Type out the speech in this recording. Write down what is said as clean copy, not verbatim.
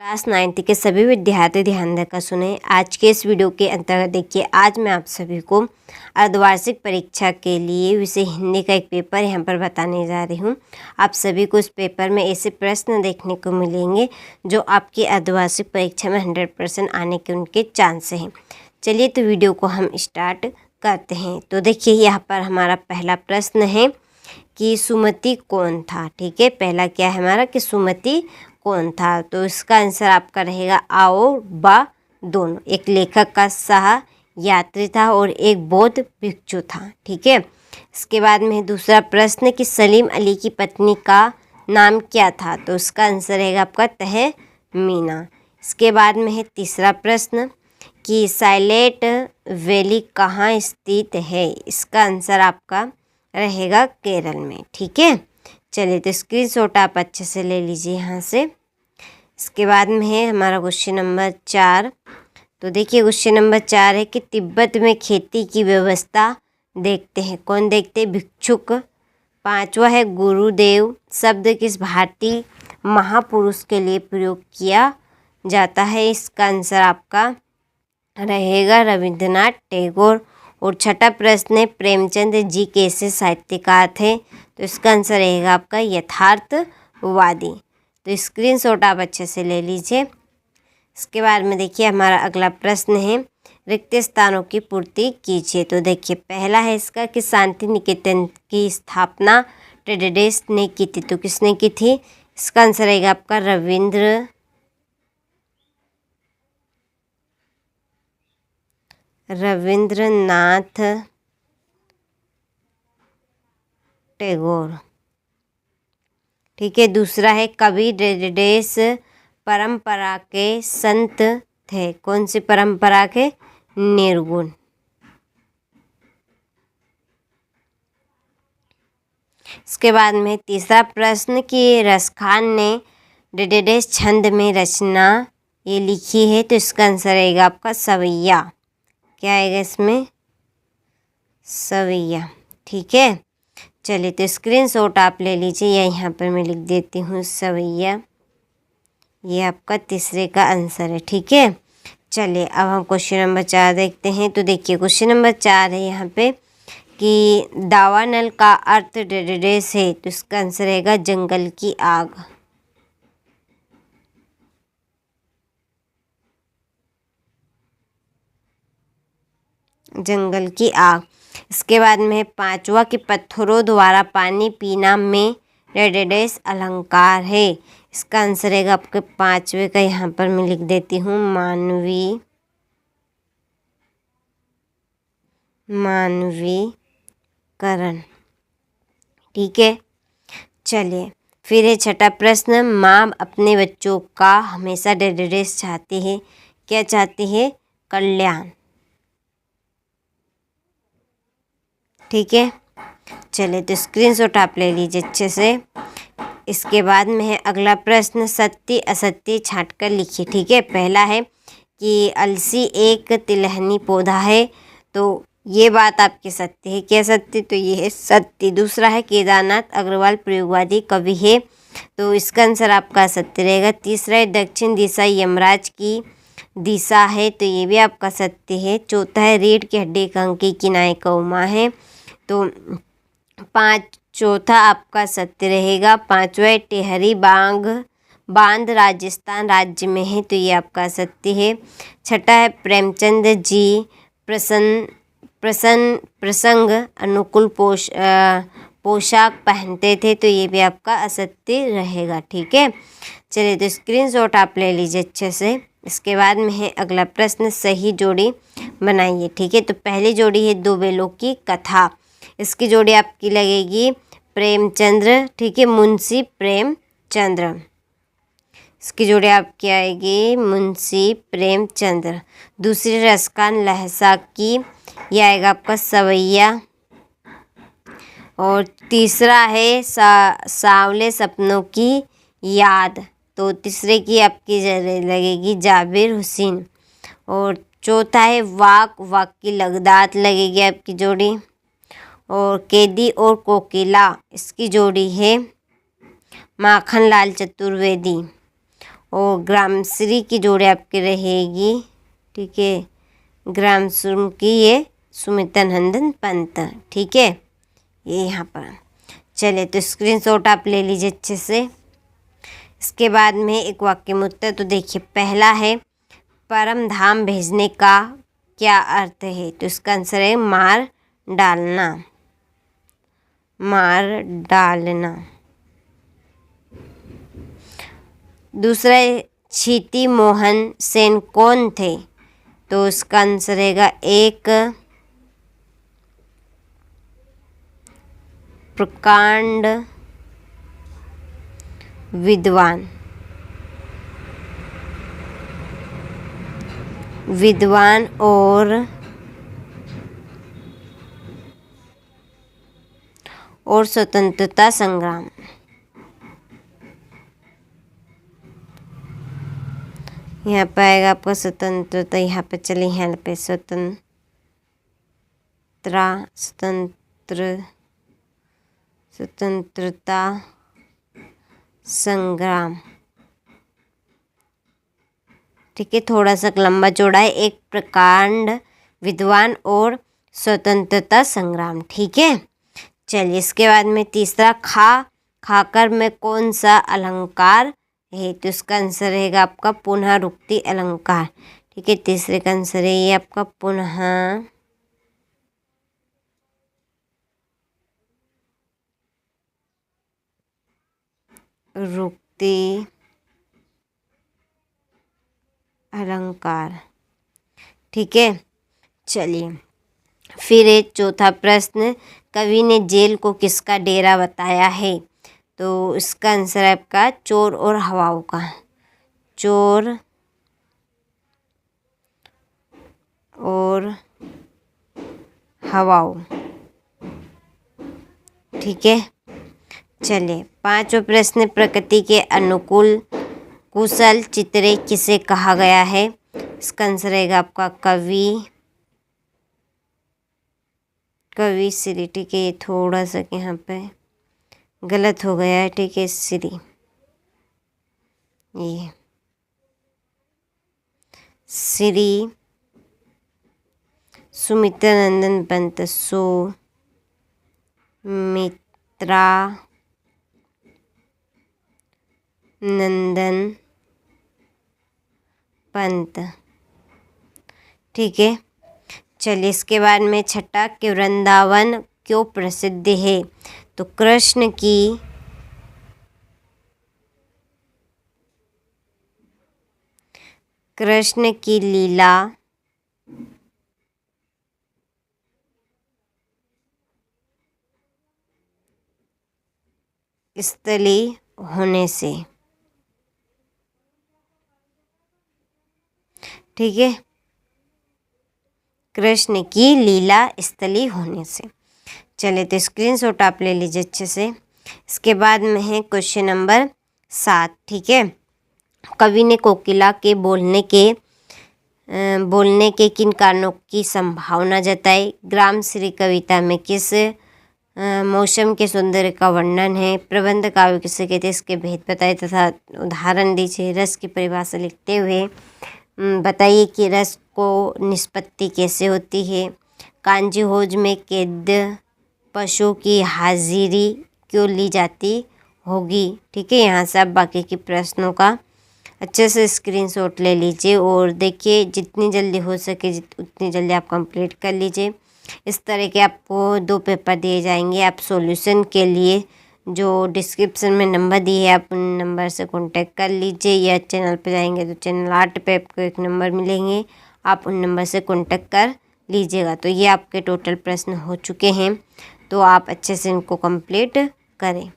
Class 9th के सभी विद्यार्थी ध्यान देकर सुने। आज के इस वीडियो के अंतर्गत देखिए, आज मैं आप सभी को अर्धवार्षिक परीक्षा के लिए विषय हिंदी का एक पेपर यहाँ पर बताने जा रही हूँ। आप सभी को इस पेपर में ऐसे प्रश्न देखने को मिलेंगे जो आपकी अर्धवार्षिक परीक्षा में 100% आने के उनके चांस हैं। चलिए तो वीडियो को हम स्टार्ट करते हैं। तो देखिए, यहाँ पर हमारा पहला प्रश्न है कि सुमति कौन था। ठीक है, पहला क्या है हमारा कि सुमति कौन था। तो इसका आंसर आपका रहेगा आओ बा दोनों। एक लेखक का सह यात्री था और एक बौद्ध भिक्षु था। ठीक है, इसके बाद में दूसरा प्रश्न कि सलीम अली की पत्नी का नाम क्या था। तो इसका आंसर रहेगा आपका तहमीना। इसके बाद में है तीसरा प्रश्न कि साइलेंट वैली कहाँ स्थित है। इसका आंसर आपका रहेगा केरल में। ठीक है, चलिए तो स्क्रीनशॉट आप अच्छे से ले लीजिए यहाँ से। इसके बाद में है हमारा क्वेश्चन नंबर 4। तो देखिए क्वेश्चन नंबर 4 है कि तिब्बत में खेती की व्यवस्था देखते हैं। कौन देखते हैं? भिक्षुक। पांचवा है गुरुदेव शब्द किस भारतीय महापुरुष के लिए प्रयोग किया जाता है। इसका आंसर आपका रहेगा रविंद्रनाथ टैगोर। और छठा प्रश्न है प्रेमचंद जी कैसे साहित्यकार थे। तो इसका आंसर रहेगा आपका यथार्थवादी। तो स्क्रीनशॉट आप अच्छे से ले लीजिए। इसके बाद में देखिए हमारा अगला प्रश्न है रिक्त स्थानों की पूर्ति कीजिए। तो देखिए पहला है इसका कि शांति निकेतन की स्थापना टेडेडेस ने की थी। तो किसने की थी? इसका आंसर रहेगा आपका रविंद्रनाथ टैगोर। ठीक है, दूसरा है कवि टेडेडेस परंपरा के संत थे। कौन सी परंपरा के? निर्गुण। इसके बाद में तीसरा प्रश्न कि रसखान ने टेडेडेस छंद में रचना ये लिखी है। तो इसका आंसर रहेगा आपका सवैया। क्या आएगा इसमें? सवैया। ठीक है, चलिए तो स्क्रीनशॉट आप ले लीजिए या यहाँ पर मैं लिख देती हूँ सवैया। ये आपका तीसरे का आंसर है। ठीक है, चलिए अब हम क्वेश्चन नंबर 4 देखते हैं। तो देखिए क्वेश्चन नंबर 4 है यहाँ पे कि दावानल का अर्थ टेडेडेस है। तो इसका आंसर रहेगा जंगल की आग। जंगल की आग। इसके बाद में पांचवा कि पत्थरों द्वारा पानी पीना में टेडेडेस अलंकार है। इसका आंसर रहेगा आपके पांचवे का, यहाँ पर मैं लिख देती हूँ मानवीकरण। ठीक है, चलिए फिर है छठा प्रश्न माँ अपने बच्चों का हमेशा टेडेडेस चाहती है। क्या चाहती है? कल्याण। ठीक है, चलिए तो स्क्रीनशॉट आप ले लीजिए अच्छे से। इसके बाद में है अगला प्रश्न सत्य असत्य छांट कर लिखिए। ठीक है, पहला है कि अलसी एक तिलहनी पौधा है। तो ये बात आपकी सत्य है। क्या सत्य? तो ये है सत्य। दूसरा है केदारनाथ अग्रवाल प्रयोगवादी कवि है। तो इसका आंसर आपका सत्य रहेगा। तीसरा है दक्षिण दिशा यमराज की दिशा है। तो ये भी आपका सत्य है। चौथा है रीढ़ की हड्डी कंक की किनारे कौमा है। तो चौथा आपका सत्य रहेगा। पांचवा है टेहरी बांध राजस्थान राज्य में है। तो ये आपका सत्य है। छठा है प्रेमचंद जी प्रसंग अनुकूल पोशाक पहनते थे। तो ये भी आपका असत्य रहेगा। ठीक है, चलिए तो स्क्रीनशॉट आप ले लीजिए अच्छे से। इसके बाद में है अगला प्रश्न सही जोड़ी बनाइए। ठीक है, तो पहली जोड़ी है दो बेलों की कथा। इसकी जोड़ी आपकी लगेगी प्रेमचंद्र। ठीक है, मुंशी प्रेमचंद्र। इसकी जोड़ी आपकी आएगी मुंशी प्रेमचंद्र। दूसरी रसखान लहसा की, यह आएगा आपका सवैया। और तीसरा है सांवले सपनों की याद। तो तीसरे की आपकी लगेगी जाबिर हुसैन। और चौथा है वाक की लगदात लगेगी आपकी जोड़ी। और कैदी और कोकिला इसकी जोड़ी है माखनलाल चतुर्वेदी। और ग्रामश्री की जोड़ी आपकी रहेगी, ठीक है, ग्रामश्री की ये सुमित्रा नंदन पंत, ठीक है, ये यहाँ पर। चलिए तो स्क्रीनशॉट आप ले लीजिए अच्छे से। इसके बाद में एक वाक्य में उत्तर, तो देखिए पहला है परम धाम भेजने का क्या अर्थ है, तो इसका आंसर है मार डालना, मार डालना। दूसरा है क्षिति मोहन सेन कौन थे, तो इसका आंसर रहेगा एक प्रकांड विद्वान, विद्वान और स्वतंत्रता संग्राम। यहाँ पे आएगा आपका स्वतंत्रता, यहाँ पे चलिए यहाँ पे स्वतंत्रता संग्राम, ठीक है, थोड़ा सा लंबा चौड़ा है, एक प्रकांड विद्वान और स्वतंत्रता संग्राम, ठीक है। चलिए इसके बाद में तीसरा खाकर में कौन सा अलंकार है, तो इसका आंसर रहेगा आपका पुनरुक्ति अलंकार, ठीक है, तीसरे का आंसर है ये आपका पुनरुक्ति अलंकार, ठीक है। चलिए फिर एक चौथा प्रश्न, कवि ने जेल को किसका डेरा बताया है, तो इसका आंसर है आपका चोर और हवाओं का, चोर और हवाओं, ठीक है। चलिए पांचवा प्रश्न, प्रकृति के अनुकूल कुशल चित्रे किसे कहा गया है, इसका आंसर रहेगा आपका कवि श्री, ठीक है, ये थोड़ा सा यहाँ पे गलत हो गया है, ठीक है, श्री, ये श्री सुमित्रा नंदन पंत, सुमित्रा नंदन पंत, ठीक है। चलिए इसके बाद में छठा, कि वृंदावन क्यों प्रसिद्ध है, तो कृष्ण की लीला स्थली होने से, ठीक है, कृष्ण की लीला स्थली होने से। चलिए तो स्क्रीनशॉट आप ले लीजिए अच्छे से। इसके बाद में है क्वेश्चन नंबर 7, ठीक है, कवि ने कोकिला के बोलने के किन कारणों की संभावना जताई, ग्रामश्री कविता में किस मौसम के सौंदर्य का वर्णन है, प्रबंध काव्य किसे कहते हैं, इसके भेद बताए तथा उदाहरण दीजिए, रस की परिभाषा लिखते हुए बताइए कि रस को निष्पत्ति कैसे होती है, कांजी भोज में कैद पशु की हाजिरी क्यों ली जाती होगी, ठीक है। यहाँ से आप बाकी के प्रश्नों का अच्छे से स्क्रीनशॉट ले लीजिए और देखिए जितनी जल्दी हो सके उतनी जल्दी आप कंप्लीट कर लीजिए। इस तरह के आपको 2 पेपर दिए जाएंगे। आप सॉल्यूशन के लिए जो डिस्क्रिप्शन में नंबर दिए है आप उन नंबर से कांटेक्ट कर लीजिए, या चैनल पर जाएंगे तो चैनल 8 पे आपको एक नंबर मिलेंगे, आप उन नंबर से कांटेक्ट कर लीजिएगा। तो ये आपके टोटल प्रश्न हो चुके हैं, तो आप अच्छे से इनको कंप्लीट करें।